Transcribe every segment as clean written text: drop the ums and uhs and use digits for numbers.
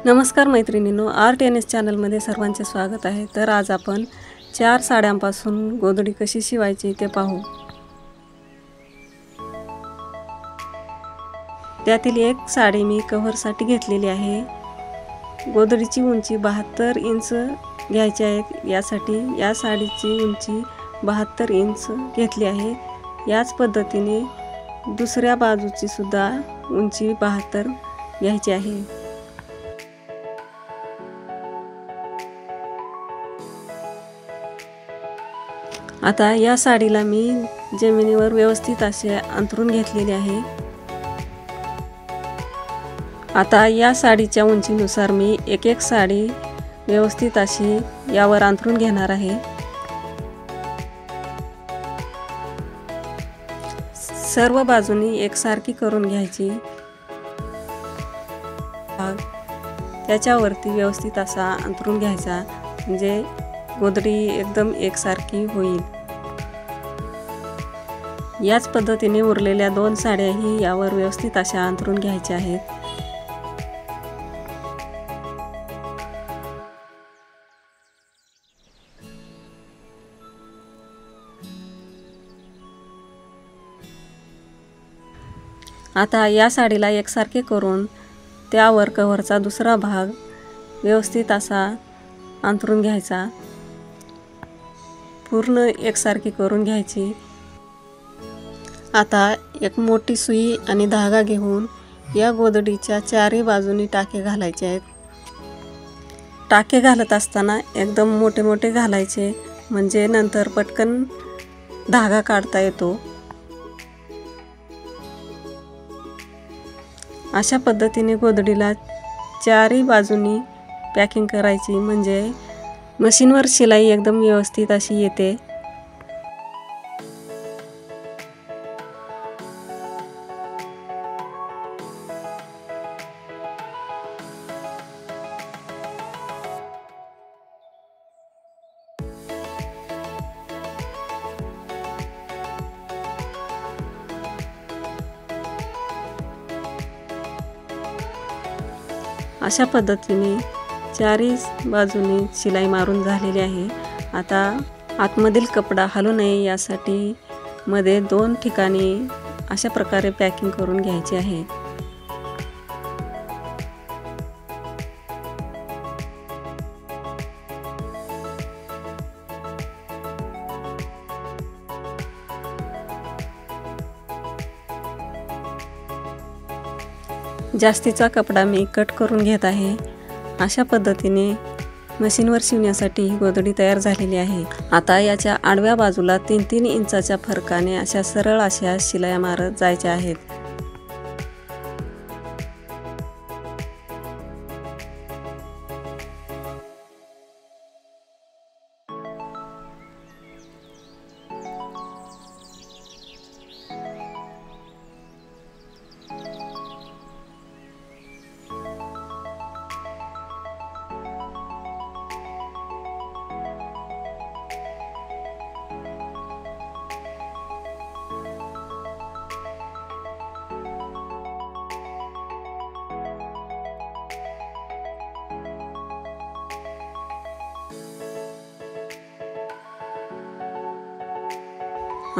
नमस्कार मैत्रिणींनो, art N S चॅनलमध्ये सर्वांचे स्वागत आहे। तर आज आपण 4 साड्यांपासून गोधडी कशी शिवायची ते पाहू। त्यातील एक साडी मी कव्हरसाठी घेतलेली आहे। गोधडीची उंची 72 इंच घ्यायची आहे। यासाठी या साडीची उंची 72 इंच घेतली आहे। याच पद्धतीने दुसऱ्या बाजूची सुद्धा उंची 72 घ्यायची आहे। आता या साडीला मी जमिनीवर व्यवस्थित असे अंथरून घेतलेले आहे। आता या साडीच्या उंचीनुसार मी एक साडी व्यवस्थित अशी यावर अंथरून घेणार आहे। सर्व बाजूनी एकसारखी करून घ्यायची। त्याच्यावरती व्यवस्थित असा अंथरून घ्यायचा, म्हणजे गोधडी एकदम एकसारखी होईल। याच पद्धतीने उरलेल्या 2 साड्याही यावर व्यवस्थित अशा अंथरून घ्यायच्या आहेत। आता या साडीला एकसारखे करून त्यावर कव्हरचा दुसरा भाग व्यवस्थित असा अंथरून घ्यायचा। पूर्ण एकसारखी करून घ्यायची। आता एक मोठी सुई आणि धागा घेऊन या गोधडीच्या चारही बाजूनी टाके घालायचे आहेत। टाके घालत असताना एकदम मोठे मोठे घालायचे, म्हणजे नंतर पटकन धागा काढता येतो। अशा पद्धतीने गोधडीला चारही बाजूनी पॅकिंग करायची, म्हणजे मशीनवर शिलाई एकदम व्यवस्थित अशी येते। अशा पद्धतीने चारही बाजूनी शिलाई मारून झालेली आहे। आता आतमधील कपडा हलू नये यासाठी मध्ये 2 ठिकाणी अशा प्रकारे पॅकिंग करून घ्यायची आहे। जास्तीचा कपडा मी कट करून घेत आहे। अशा पद्धतीने मशीनवर शिवण्यासाठी ही गोधडी तयार झालेली आहे। आता याच्या आडव्या बाजूला 3-3 इंचाच्या फरकाने अशा सरळ अशा शिलाया मारत जायच्या आहेत।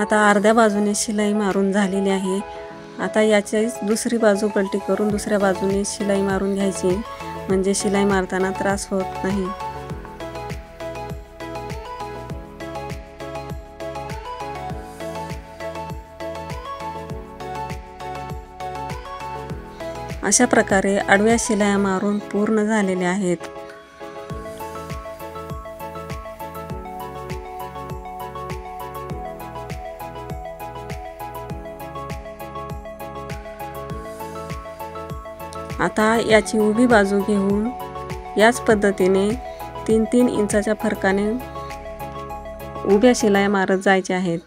आता अर्ध्या बाजूने शिलाई मारून झालेली आहे। आता याची दुसरी बाजू पलटी करून दुसऱ्या बाजूने शिलाई मारून घ्यायची, म्हणजे शिलाई मारताना त्रास होत नाही। अशा प्रकारे आडव्या शिलाया मारून पूर्ण झालेल्या आहेत। आता याची उभी बाजू घेऊन याच पद्धतीने 3-3 इंचाच्या फरकाने उभ्या शिलाया मारत जायच्या आहेत।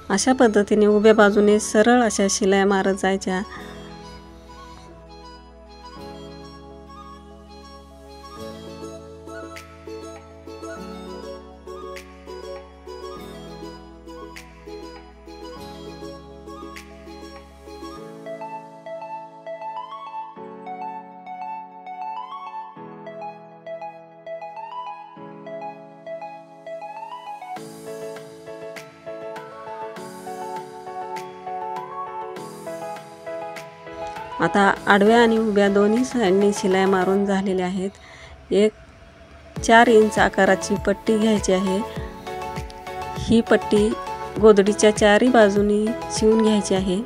अशा पद्धतीने उभ्या बाजूने सरळ अशा शिलाई मारत जायच्या। आता आडव्या आणि उभ्या दोन्ही साइडनी शिलाई मारून झालेले आहेत। एक 4 इंच आकाराची पट्टी घ्यायची आहे। ही पट्टी गोधडीच्या चारही बाजूनी शिवून घ्यायची आहे।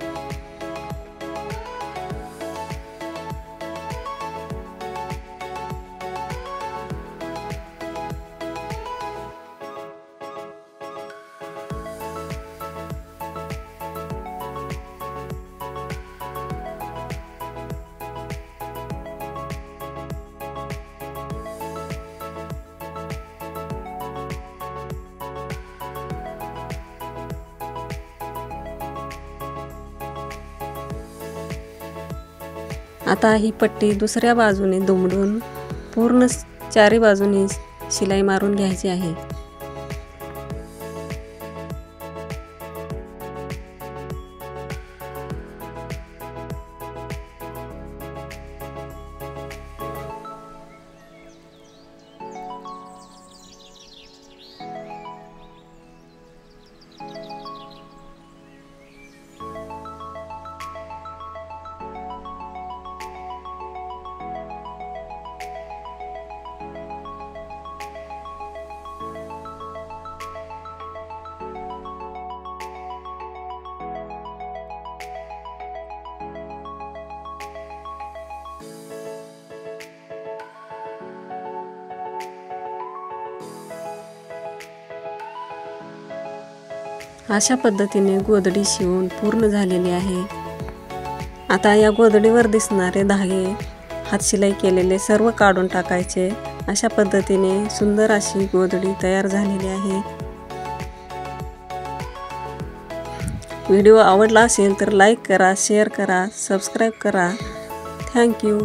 आता ही पट्टी दुसऱ्या बाजूने दुमडून पूर्ण चारी बाजूनी शिलाई मारून घ्यायची आहे। अशा पद्धतीने गोधडी शिवून पूर्ण झालेली आहे। आता या गोधडीवर दिसणारे धागे हातशिलाई केलेले सर्व काढून टाकायचे। अशा पद्धतीने सुंदर अशी गोधडी तयार झालेली आहे। व्हिडिओ आवडला असेल तर लाईक करा, शेअर करा, सबस्क्राईब करा। Thank you.